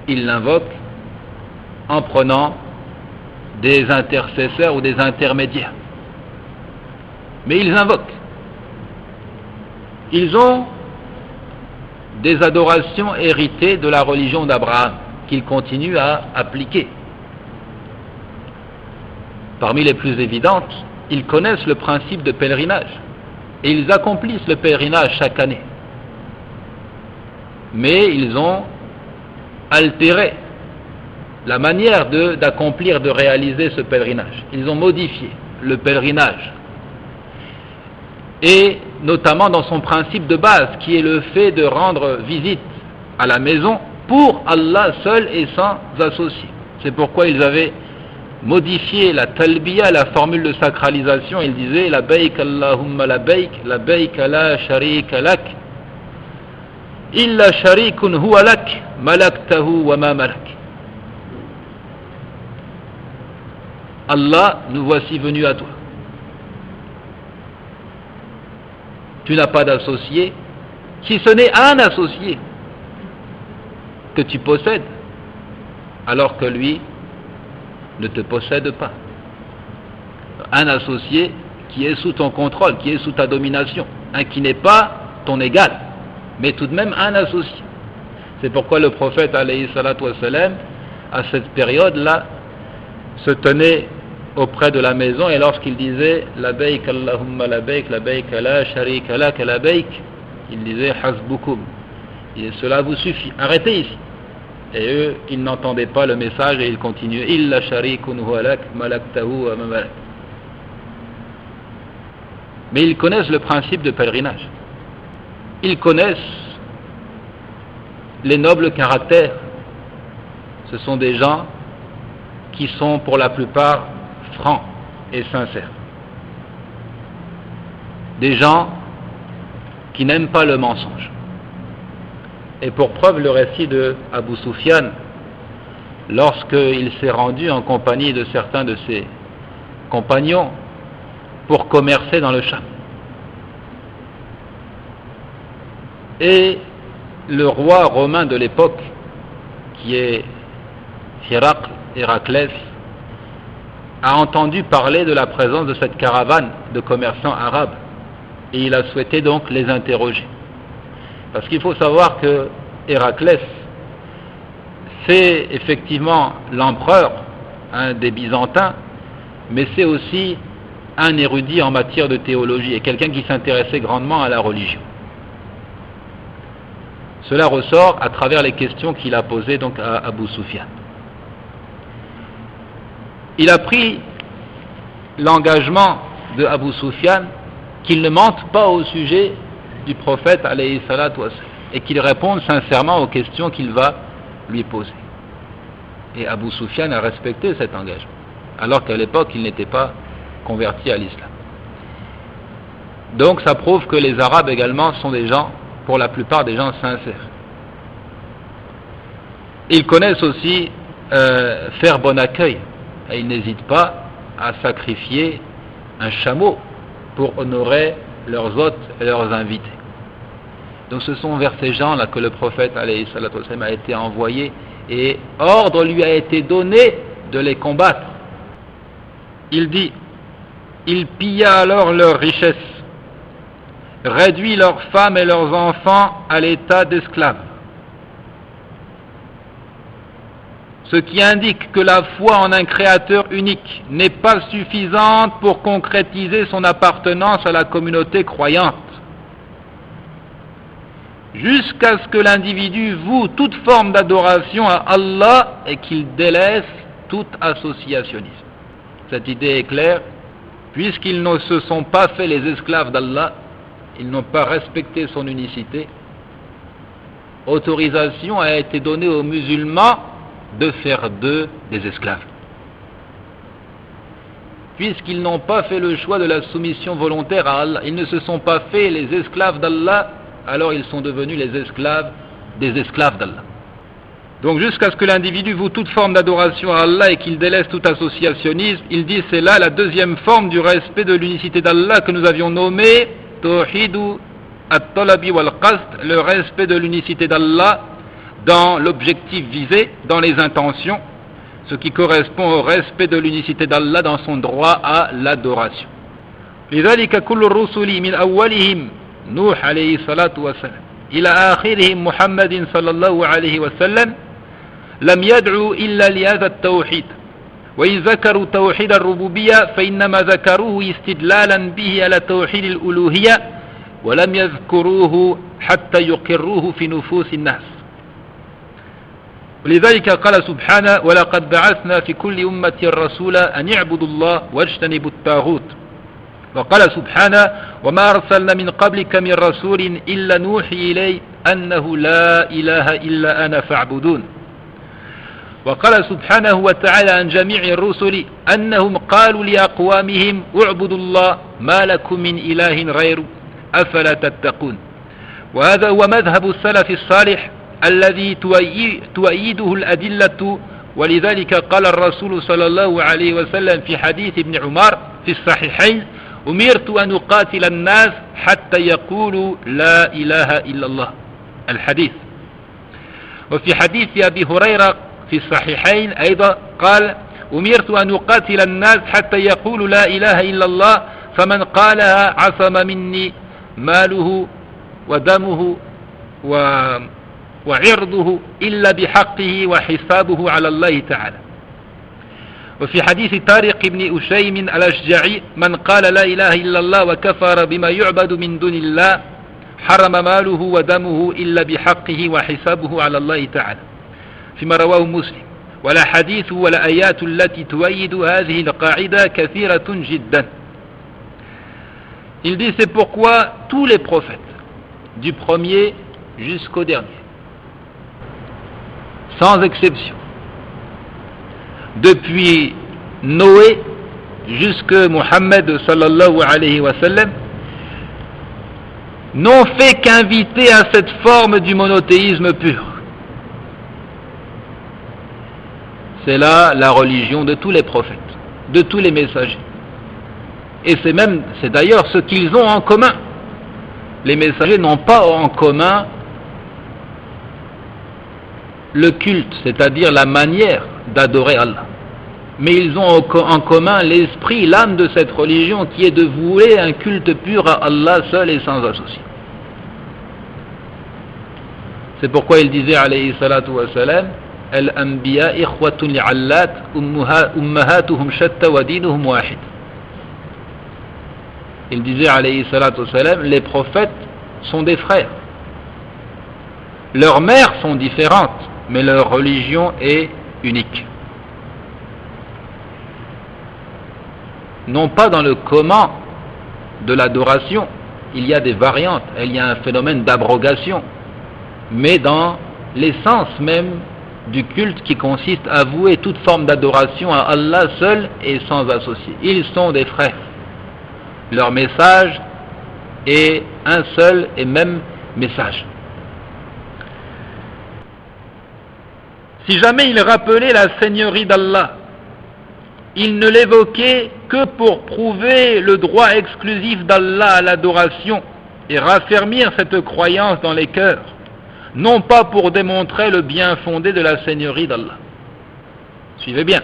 ils l'invoquent en prenant des intercesseurs ou des intermédiaires. Mais ils invoquent. Ils ont des adorations héritées de la religion d'Abraham qu'ils continuent à appliquer. Parmi les plus évidentes, ils connaissent le principe de pèlerinage et ils accomplissent le pèlerinage chaque année. Mais ils ont altéré la manière d'accomplir, de réaliser ce pèlerinage. Ils ont modifié le pèlerinage. Et notamment dans son principe de base, qui est le fait de rendre visite à la maison pour Allah seul et sans associé. C'est pourquoi ils avaient modifié la talbiya, la formule de sacralisation. Ils disaient labbaik Allahumma labbaik, labbaik la sharika lak, illa sharikun huwa lak, malaktahu wa ma malak. Allah, nous voici venus à toi. Tu n'as pas d'associé, si ce n'est un associé que tu possèdes, alors que lui ne te possède pas. Un associé qui est sous ton contrôle, qui est sous ta domination, un qui n'est pas ton égal, mais tout de même un associé. C'est pourquoi le prophète, alayhi salatu wassalam, à cette période-là, se tenait auprès de la maison, et lorsqu'il disait labbaik Allahumma labbaik, labbaik la sharika lak labbaik, il disait hasbukum, et cela vous suffit, arrêtez ici. Et eux, ils n'entendaient pas le message et ils continuaient illa sharikun huwa lak, malaktahu wa ma malak. Mais ils connaissent le principe de pèlerinage, ils connaissent les nobles caractères. Ce sont des gens qui sont pour la plupart francs et sincères, des gens qui n'aiment pas le mensonge. Et pour preuve, le récit de Abu Sufyan, lorsqu'il s'est rendu en compagnie de certains de ses compagnons pour commercer dans le Cham, et le roi romain de l'époque, qui est Héraclès, a entendu parler de la présence de cette caravane de commerçants arabes, et il a souhaité donc les interroger. Parce qu'il faut savoir que Héraclès, c'est effectivement l'empereur des Byzantins, mais c'est aussi un érudit en matière de théologie et quelqu'un qui s'intéressait grandement à la religion. Cela ressort à travers les questions qu'il a posées donc à Abu Sufyan. Il a pris l'engagement de Abu Sufyan qu'il ne mente pas au sujet du prophète alayhi salatu wassalam, et qu'il réponde sincèrement aux questions qu'il va lui poser. Et Abu Sufyan a respecté cet engagement, alors qu'à l'époque il n'était pas converti à l'islam. Donc ça prouve que les Arabes également sont des gens, pour la plupart des gens sincères. Ils connaissent aussi faire bon accueil, et ils n'hésitent pas à sacrifier un chameau pour honorer leurs hôtes et leurs invités. Donc ce sont vers ces gens-là que le prophète alayhi salatu wassalam a été envoyé, et ordre lui a été donné de les combattre. Il dit, il pilla alors leurs richesses, réduit leurs femmes et leurs enfants à l'état d'esclaves. Ce qui indique que la foi en un créateur unique n'est pas suffisante pour concrétiser son appartenance à la communauté croyante, jusqu'à ce que l'individu voue toute forme d'adoration à Allah et qu'il délaisse tout associationnisme. Cette idée est claire, puisqu'ils ne se sont pas fait les esclaves d'Allah, ils n'ont pas respecté son unicité. Autorisation a été donnée aux musulmans de faire d'eux des esclaves. Puisqu'ils n'ont pas fait le choix de la soumission volontaire à Allah, ils ne se sont pas fait les esclaves d'Allah, alors ils sont devenus les esclaves des esclaves d'Allah. Donc jusqu'à ce que l'individu voue toute forme d'adoration à Allah et qu'il délaisse tout associationnisme, il dit c'est là la deuxième forme du respect de l'unicité d'Allah que nous avions nommée Tawhidu at-Talabi wal-Qasd, le respect de l'unicité d'Allah dans l'objectif visé, dans les intentions, ce qui correspond au respect de l'unicité d'Allah dans son droit à l'adoration. لذلك كل الرسل من أولهم نوح عليه الصلاة والسلام إلى آخرهم محمد صلى الله عليه وسلم لم يدعوا إلا لهذا التوحيد وإن ذكروا توحيد الربوبية فإنما ذكروه استدلالا به على توحيد الألوهية ولم يذكروه حتى يقروه في نفوس الناس. ولذلك قال سبحانه ولقد بعثنا في كل أمة رسولا أن يعبدوا الله واجتنبوا الطاغوت. وقال سبحانه وما أرسلنا من قبلك من رسول إلا نوحي إليه أنه لا إله إلا أنا فاعبدون. وقال سبحانه وتعالى عن جميع الرسل أنهم قالوا لأقوامهم اعبدوا الله ما لكم من إله غيره أفلا تتقون. وهذا هو مذهب السلف الصالح الذي تؤيده الأدلة. ولذلك قال الرسول صلى الله عليه وسلم في حديث ابن عمر في الصحيحين أمرت أن أقاتل الناس حتى يقولوا لا إله إلا الله الحديث. وفي حديث أبي هريرة في الصحيحين أيضا قال أمرت أن أقاتل الناس حتى يقولوا لا إله إلا الله فمن قالها عصم مني ماله ودمه وعرضه إلا بحقه وحسابه على الله تعالى. وفي حديث طارق بن أشيم الأشجعي من قال لا إله إلا الله وكفر بما يعبد من دون الله حرم ماله ودمه إلا بحقه وحسابه على الله تعالى فيما رواه مسلم. ولا حديث ولا آيات التي تؤيد هذه القاعدة كثيرة جدا. Il dit c'est pourquoi tous les prophètes du premier jusqu'au dernier sans exception depuis Noé jusqu'à Muhammad sallallahu alayhi wa sallam n'ont fait qu'inviter à cette forme du monothéisme pur. C'est là la religion de tous les prophètes, de tous les messagers. Et c'est d'ailleurs ce qu'ils ont en commun. Les messagers n'ont pas en commun le culte, c'est-à-dire la manière d'adorer Allah. Mais ils ont en commun l'esprit, l'âme de cette religion qui est de vouer un culte pur à Allah seul et sans associé. C'est pourquoi il disait alayhi salatu wa salam Al-anbiya ikhwatun li'allat ummahatuhum shatta wa dinuhum wahid. Il disait alayhi salatu wa salam les prophètes sont des frères. Leurs mères sont différentes, mais leur religion est unique. Non pas dans le comment de l'adoration, il y a des variantes, il y a un phénomène d'abrogation, mais dans l'essence même du culte qui consiste à vouer toute forme d'adoration à Allah seul et sans associé. Ils sont des frères. Leur message est un seul et même message. Si jamais il rappelait la seigneurie d'Allah, il ne l'évoquait que pour prouver le droit exclusif d'Allah à l'adoration et raffermir cette croyance dans les cœurs, non pas pour démontrer le bien fondé de la seigneurie d'Allah. Suivez bien,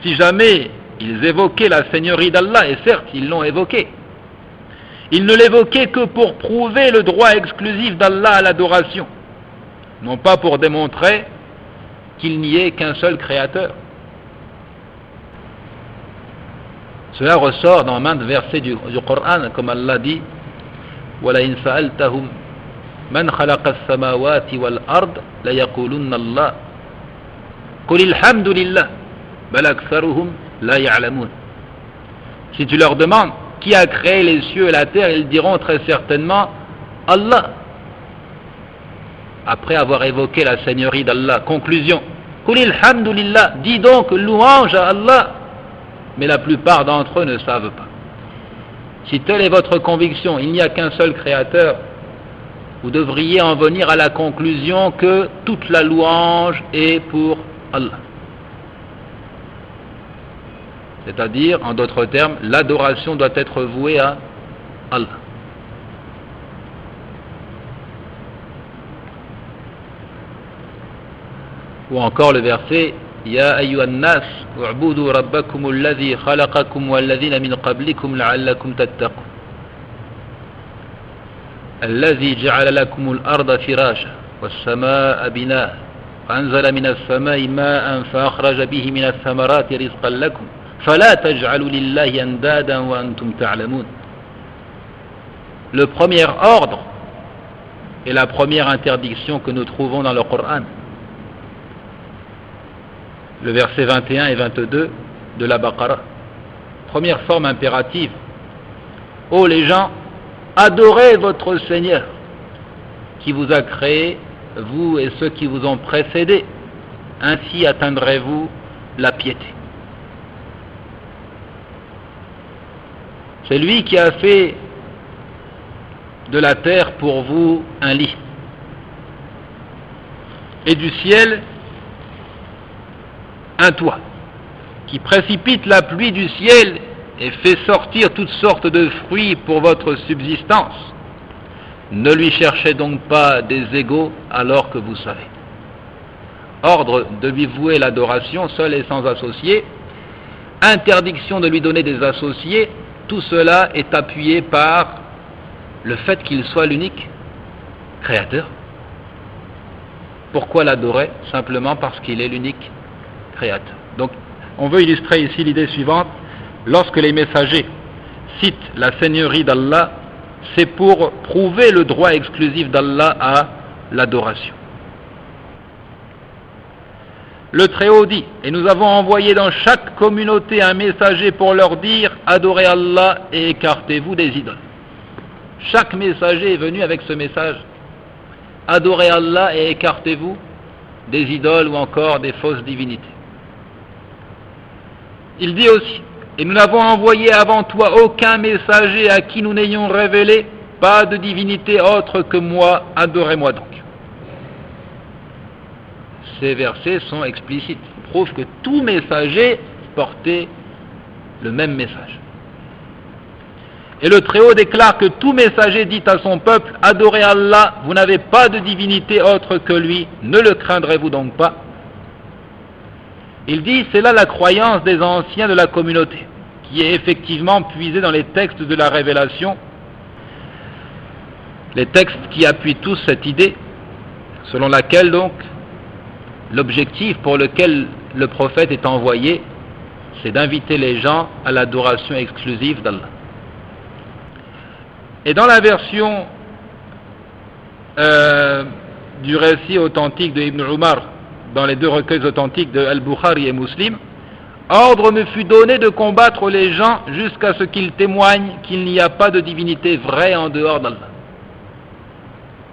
si jamais ils évoquaient la seigneurie d'Allah, et certes ils l'ont évoqué, ils ne l'évoquaient que pour prouver le droit exclusif d'Allah à l'adoration, non pas pour démontrer qu'il n'y ait qu'un seul créateur. Cela ressort dans maintes versets du Coran, comme Allah dit وَلَئِنْ سَأَلْتَهُمْ مَنْ خَلَقَ السَّمَاوَاتِ وَالْأَرْضِ لَيَقُولُنَّ اللَّهُ قُلِ الْحَمْدُ لِلَّهِ بَلْ أَكْثَرُهُمْ لَا يَعْلَمُونَ. Si tu leur demandes qui a créé les cieux et la terre, ils diront très certainement Allah, après avoir évoqué la seigneurie d'Allah. Conclusion, قُلِ الْحَمْدُ لِلَّهِ, dis donc louange à Allah. Mais la plupart d'entre eux ne savent pas. Si telle est votre conviction, il n'y a qu'un seul créateur, vous devriez en venir à la conclusion que toute la louange est pour Allah. C'est-à-dire, en d'autres termes, l'adoration doit être vouée à Allah. Ou encore le verset Ya ayyuhan nas u'budu rabbakum alladhi khalaqakum walladhina min qablikum la'allakum tattaqun. Alladhi ja'ala lakum al-arda firasha was-samaa'a binaa'a wa anzala minas samaa'i maa'an fa akhraja bihi minas thamarati rizqan lakum fala taj'alu lillahi andadan wa antum ta'lamun. Le premier ordre et la première interdiction que nous trouvons dans le Coran, le verset 21 et 22 de la Baqarah. Première forme impérative. Ô les gens, adorez votre Seigneur qui vous a créé, vous et ceux qui vous ont précédés. Ainsi atteindrez-vous la piété. C'est lui qui a fait de la terre pour vous un lit. Et du ciel un toit, qui précipite la pluie du ciel et fait sortir toutes sortes de fruits pour votre subsistance. Ne lui cherchez donc pas des égaux alors que vous savez. Ordre de lui vouer l'adoration seul et sans associé, interdiction de lui donner des associés, tout cela est appuyé par le fait qu'il soit l'unique créateur. Pourquoi l'adorer? Simplement parce qu'il est l'unique créateur. Donc, on veut illustrer ici l'idée suivante. Lorsque les messagers citent la seigneurie d'Allah, c'est pour prouver le droit exclusif d'Allah à l'adoration. Le Très-Haut dit, et nous avons envoyé dans chaque communauté un messager pour leur dire, adorez Allah et écartez-vous des idoles. Chaque messager est venu avec ce message. Adorez Allah et écartez-vous des idoles ou encore des fausses divinités. Il dit aussi, et nous n'avons envoyé avant toi aucun messager à qui nous n'ayons révélé pas de divinité autre que moi, adorez-moi donc. Ces versets sont explicites, prouvent que tout messager portait le même message. Et le Très-Haut déclare que tout messager dit à son peuple, adorez Allah, vous n'avez pas de divinité autre que lui, ne le craindrez-vous donc pas? Il dit, c'est là la croyance des anciens de la communauté, qui est effectivement puisée dans les textes de la révélation, les textes qui appuient tous cette idée, selon laquelle donc, l'objectif pour lequel le prophète est envoyé, c'est d'inviter les gens à l'adoration exclusive d'Allah. Et dans la version du récit authentique de Ibn Umar, dans les deux recueils authentiques de Al-Bukhari et Muslim, ordre me fut donné de combattre les gens jusqu'à ce qu'ils témoignent qu'il n'y a pas de divinité vraie en dehors d'Allah.